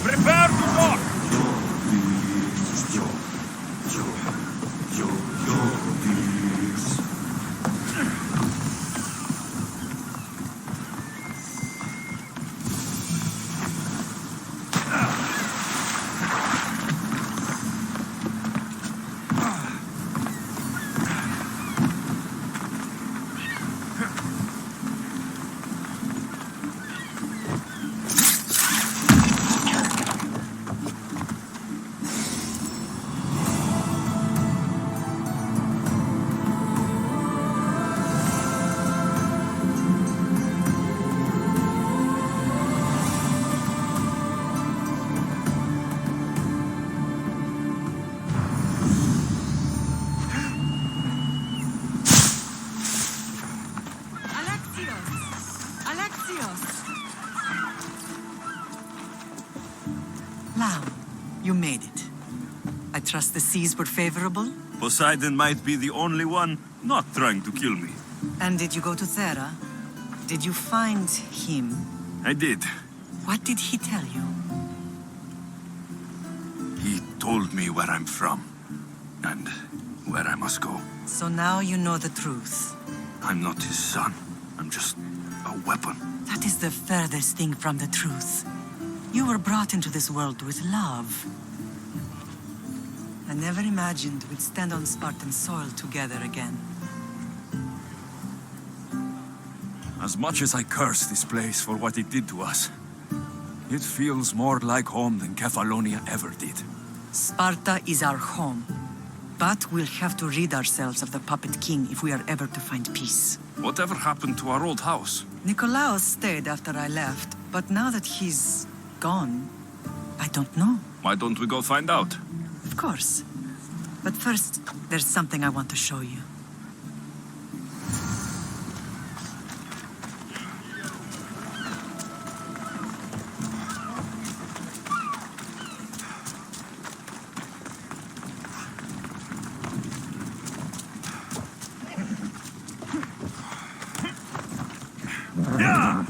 Prepare to walk! Alexios! Lamb, you made it. I trust the seas were favorable? Poseidon might be the only one not trying to kill me. And did you go to Thera? Did you find him? I did. What did he tell you? He told me where I'm from. And where I must go. So now you know the truth. I'm not his son. I'm just a weapon. That is the furthest thing from the truth. You were brought into this world with love. I never imagined we'd stand on Spartan soil together again. As much as I curse this place for what it did to us, it feels more like home than Kefalonia ever did. Sparta is our home. But we'll have to rid ourselves of the Puppet King if we are ever to find peace. Whatever happened to our old house? Nikolaos stayed after I left, but now that he's gone, I don't know. Why don't we go find out? Of course. But first, there's something I want to show you. Yeah!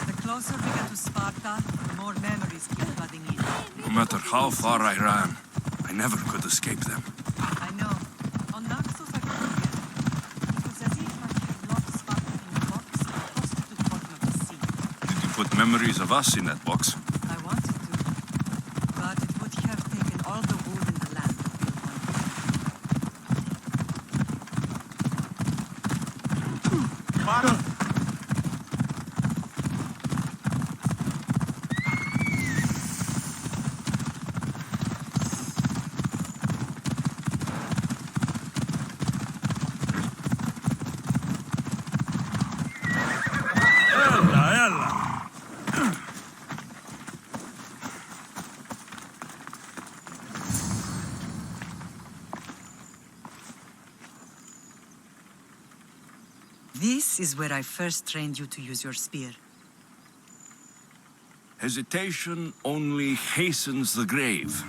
The closer we get to Sparta, the more memories keep flooding in. No matter how far I ran, I never could escape them. I know. On Naxos I couldn't get it. It was as if I had locked Sparta in a box and tossed it to the bottom of the sea. Did you put memories of us in that box? I wanted to, but it would have taken all the wood in the land to build one. This is where I first trained you to use your spear. Hesitation only hastens the grave.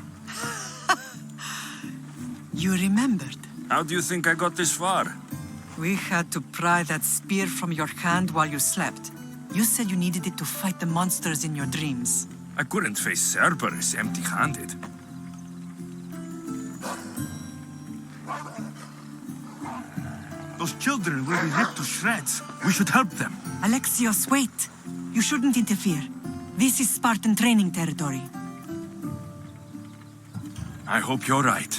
You remembered. How do you think I got this far? We had to pry that spear from your hand while you slept. You said you needed it to fight the monsters in your dreams. I couldn't face Cerberus empty-handed. Those children will be ripped to shreds. We should help them. Alexios, wait! You shouldn't interfere. This is Spartan training territory. I hope you're right.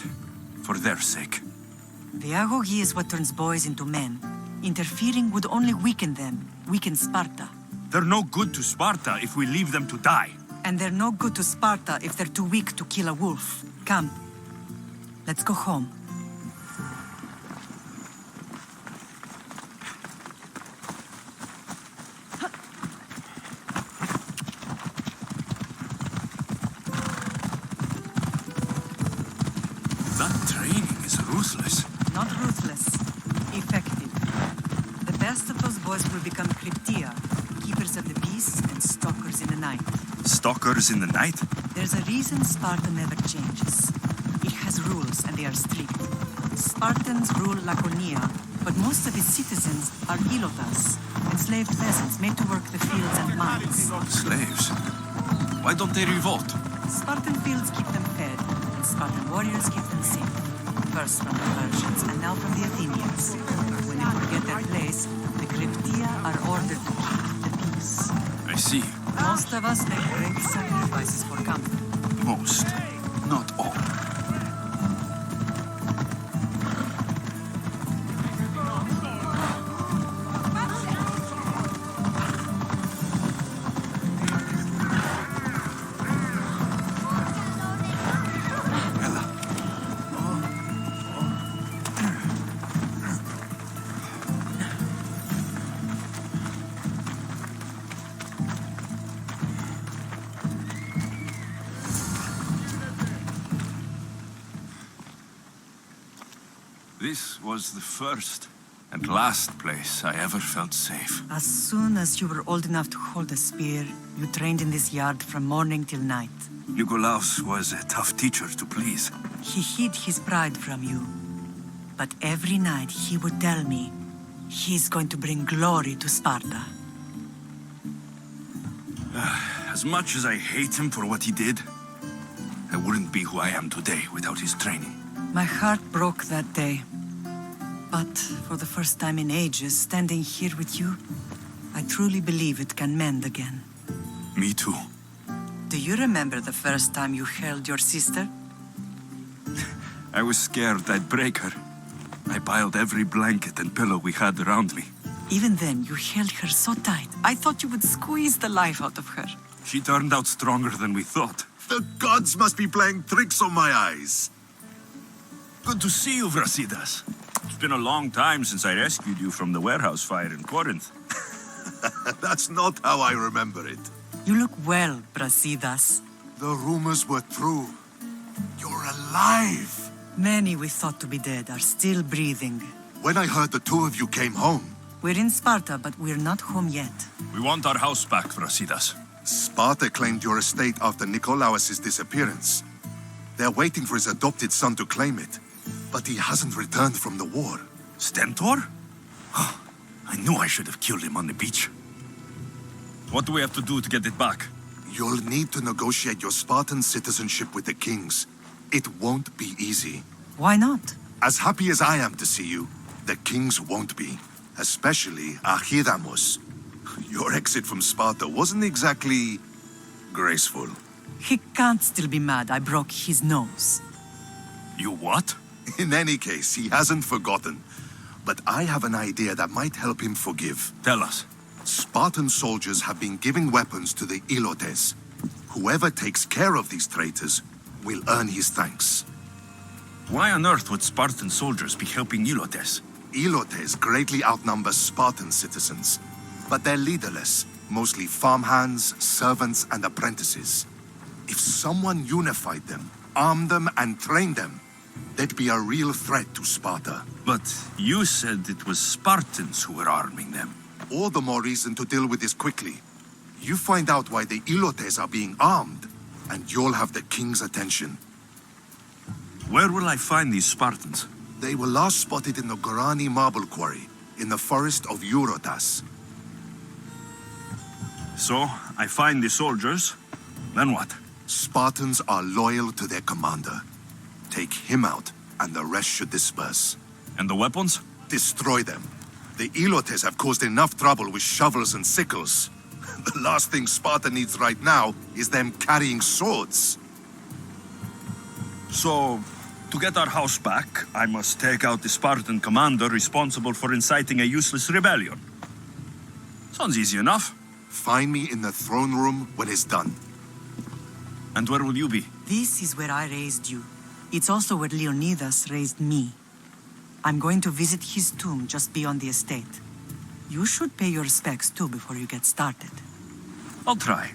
For their sake. The agogi is what turns boys into men. Interfering would only weaken them, weaken Sparta. They're no good to Sparta if we leave them to die. And they're no good to Sparta if they're too weak to kill a wolf. Come. Let's go home. That training is ruthless. Not ruthless. Effective. The best of those boys will become Cryptia, keepers of the peace and stalkers in the night. Stalkers in the night? There's a reason Sparta never changes. It has rules and they are strict. Spartans rule Laconia, but most of its citizens are ilotas, enslaved peasants made to work the fields and mines. Slaves? Why don't they revolt? Spartan fields keep them fed, and Spartan warriors keep them safe. First from the Persians and now from the Athenians. When they forget their place, the Cryptia are ordered to keep the peace. I see. Most of us make great sacrifices for comfort. Most. Not all. This was the first and last place I ever felt safe. As soon as you were old enough to hold a spear, you trained in this yard from morning till night. Nikolaos was a tough teacher to please. He hid his pride from you. But every night he would tell me, he's going to bring glory to Sparta. As much as I hate him for what he did, I wouldn't be who I am today without his training. My heart broke that day. But for the first time in ages, standing here with you, I truly believe it can mend again. Me too. Do you remember the first time you held your sister? I was scared I'd break her. I piled every blanket and pillow we had around me. Even then, you held her so tight, I thought you would squeeze the life out of her. She turned out stronger than we thought. The gods must be playing tricks on my eyes. Good to see you, Brasidas. It's been a long time since I rescued you from the warehouse fire in Corinth. That's not how I remember it. You look well, Brasidas. The rumors were true. You're alive. Many we thought to be dead are still breathing. When I heard the two of you came home, We're in Sparta, but we're not home yet. We want our house back, Brasidas. Sparta claimed your estate after Nikolaos' disappearance. They're waiting for his adopted son to claim it, but he hasn't returned from the war. Stentor? I knew I should have killed him on the beach. What do we have to do to get it back? You'll need to negotiate your Spartan citizenship with the kings. It won't be easy. Why not? As happy as I am to see you, the kings won't be. Especially Archidamos. Your exit from Sparta wasn't exactly graceful. He can't still be mad I broke his nose. You what? In any case, he hasn't forgotten. But I have an idea that might help him forgive. Tell us. Spartan soldiers have been giving weapons to the Ilotes. Whoever takes care of these traitors will earn his thanks. Why on earth would Spartan soldiers be helping Ilotes? Ilotes greatly outnumber Spartan citizens, but they're leaderless, mostly farmhands, servants, and apprentices. If someone unified them, armed them, and trained them, they'd be a real threat to Sparta. But you said it was Spartans who were arming them. All the more reason to deal with this quickly. You find out why the Ilotes are being armed, and you'll have the king's attention. Where will I find these Spartans? They were last spotted in the Gorani marble quarry, in the forest of Eurotas. So, I find the soldiers, then what? Spartans are loyal to their commander. Take him out, and the rest should disperse. And the weapons? Destroy them. The Ilotes have caused enough trouble with shovels and sickles. The last thing Sparta needs right now is them carrying swords. So, to get our house back, I must take out the Spartan commander responsible for inciting a useless rebellion. Sounds easy enough. Find me in the throne room when it's done. And where will you be? This is where I raised you. It's also where Leonidas raised me. I'm going to visit his tomb just beyond the estate. You should pay your respects too before you get started. I'll try.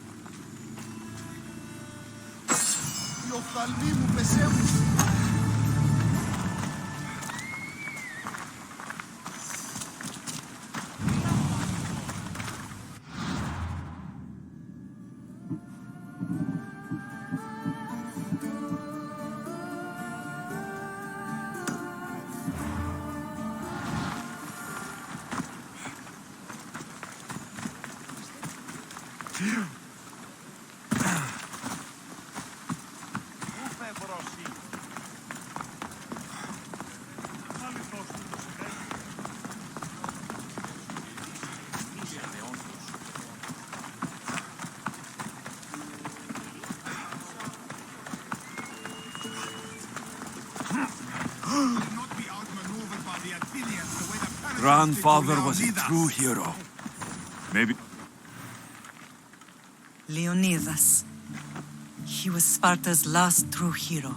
Grandfather was a true hero. Maybe... Leonidas. He was Sparta's last true hero.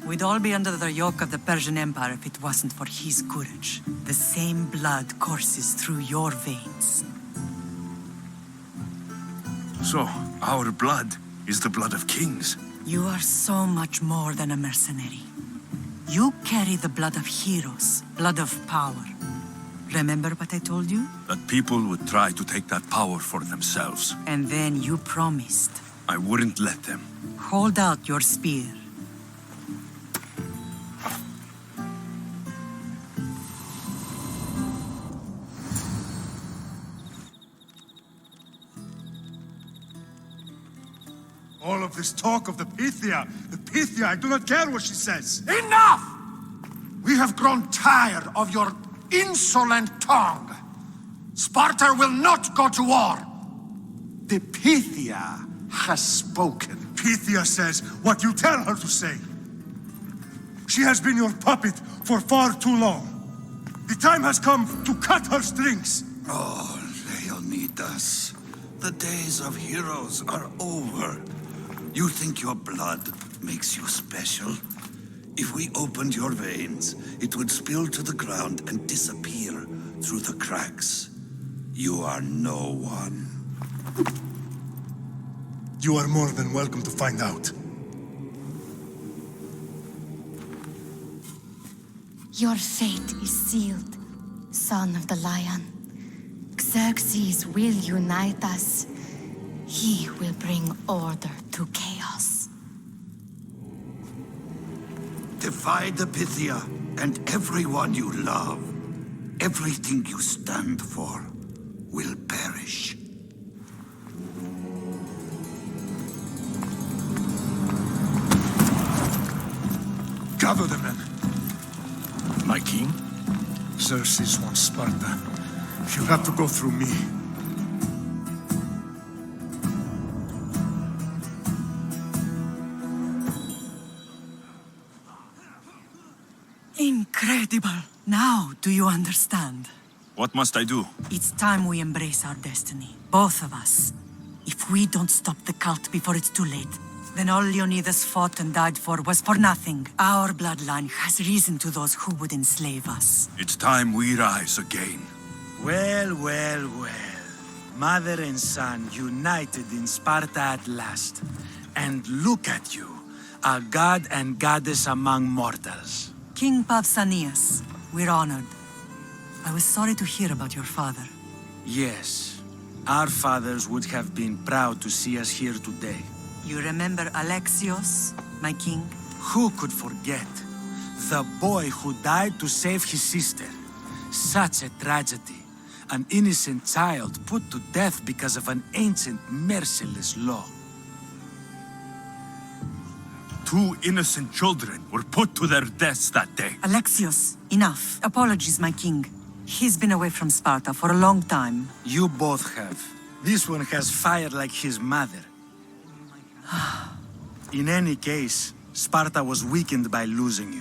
We'd all be under the yoke of the Persian Empire if it wasn't for his courage. The same blood courses through your veins. So, our blood is the blood of kings. You are so much more than a mercenary. You carry the blood of heroes, blood of power. Remember what I told you? That people would try to take that power for themselves. And then you promised. I wouldn't let them. Hold out your spear. All of this talk of the Pythia, I do not care what she says. Enough! We have grown tired of your insolent tongue. Sparta will not go to war. The Pythia has spoken. Pythia says what you tell her to say. She has been your puppet for far too long. The time has come to cut her strings. Oh, Leonidas, the days of heroes are over. You think your blood makes you special? If we opened your veins, it would spill to the ground and disappear through the cracks. You are no one. You are more than welcome to find out. Your fate is sealed, son of the lion. Xerxes will unite us. He will bring order to chaos. Divide the Pythia and everyone you love. Everything you stand for will perish. Gather the men. My king? Xerxes wants Sparta. You'll have to go through me. Incredible! Now, do you understand? What must I do? It's time we embrace our destiny. Both of us. If we don't stop the cult before it's too late, then all Leonidas fought and died for was for nothing. Our bloodline has risen to those who would enslave us. It's time we rise again. Well, well, well. Mother and son united in Sparta at last. And look at you, a god and goddess among mortals. King Pausanias, we're honored. I was sorry to hear about your father. Yes, our fathers would have been proud to see us here today. You remember Alexios, my king? Who could forget? The boy who died to save his sister. Such a tragedy. An innocent child put to death because of an ancient, merciless law. 2 innocent children were put to their deaths that day. Alexios, enough. Apologies, my king. He's been away from Sparta for a long time. You both have. This one has fire like his mother. In any case, Sparta was weakened by losing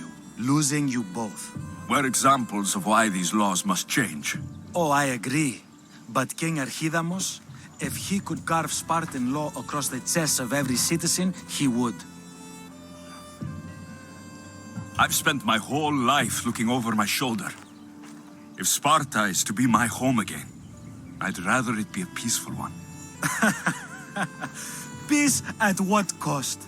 you both. We're examples of why these laws must change. Oh, I agree. But King Archidamos, if he could carve Spartan law across the chests of every citizen, he would. I've spent my whole life looking over my shoulder. If Sparta is to be my home again, I'd rather it be a peaceful one. Peace at what cost?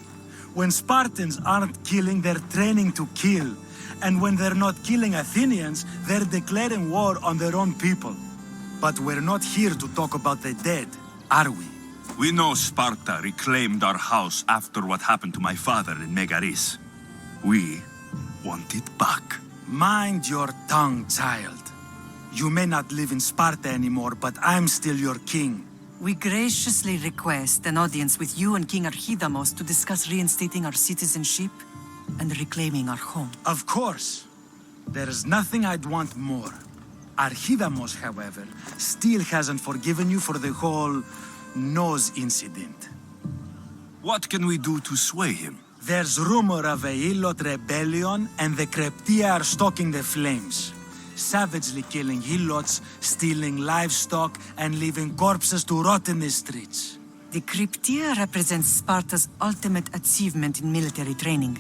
When Spartans aren't killing, they're training to kill. And when they're not killing Athenians, they're declaring war on their own people. But we're not here to talk about the dead, are we? We know Sparta reclaimed our house after what happened to my father in Megaris. We want it back. Mind your tongue, child. You may not live in Sparta anymore, but I'm still your king. We graciously request an audience with you and King Archidamos to discuss reinstating our citizenship and reclaiming our home. Of course. There is nothing I'd want more. Archidamos, however, still hasn't forgiven you for the whole nose incident. What can we do to sway him? There's rumor of a Hilot rebellion, and the Kreptia are stoking the flames. Savagely killing Hilots, stealing livestock, and leaving corpses to rot in the streets. The Cryptia represents Sparta's ultimate achievement in military training.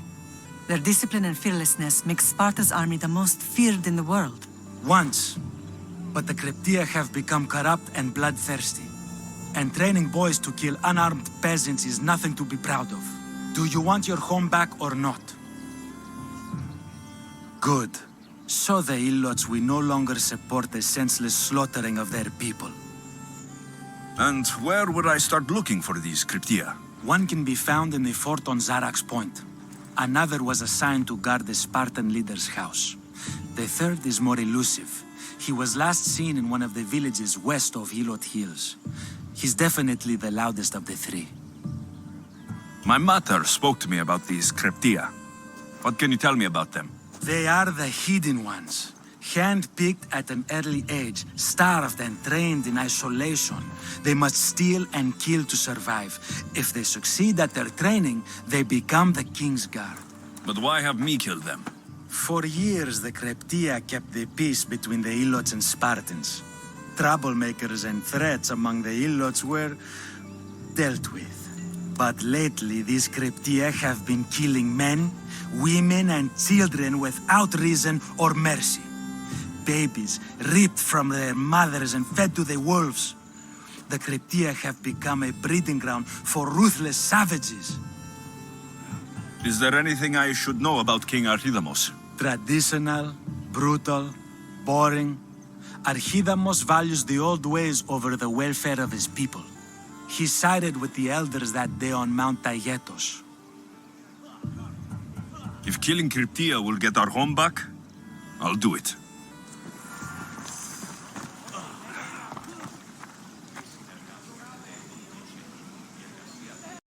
Their discipline and fearlessness make Sparta's army the most feared in the world. Once. But the Cryptia have become corrupt and bloodthirsty. And training boys to kill unarmed peasants is nothing to be proud of. Do you want your home back or not? Good. So the Ilots will no longer support the senseless slaughtering of their people. And where would I start looking for these Cryptia? One can be found in the fort on Zarak's Point. Another was assigned to guard the Spartan leader's house. The third is more elusive. He was last seen in one of the villages west of Hilot Hills. He's definitely the loudest of the three. My mother spoke to me about these Cryptia. What can you tell me about them? They are the hidden ones. Hand-picked at an early age, starved and trained in isolation. They must steal and kill to survive. If they succeed at their training, they become the king's guard. But why have me killed them? For years, the Cryptia kept the peace between the Ilots and Spartans. Troublemakers and threats among the Ilots were dealt with. But lately, these Cryptia have been killing men, women, and children without reason or mercy. Babies ripped from their mothers and fed to the wolves. The Cryptia have become a breeding ground for ruthless savages. Is there anything I should know about King Archidamos? Traditional, brutal, boring. Archidamos values the old ways over the welfare of his people. He sided with the elders that day on Mount Taygetos. If killing Cryptia will get our home back, I'll do it.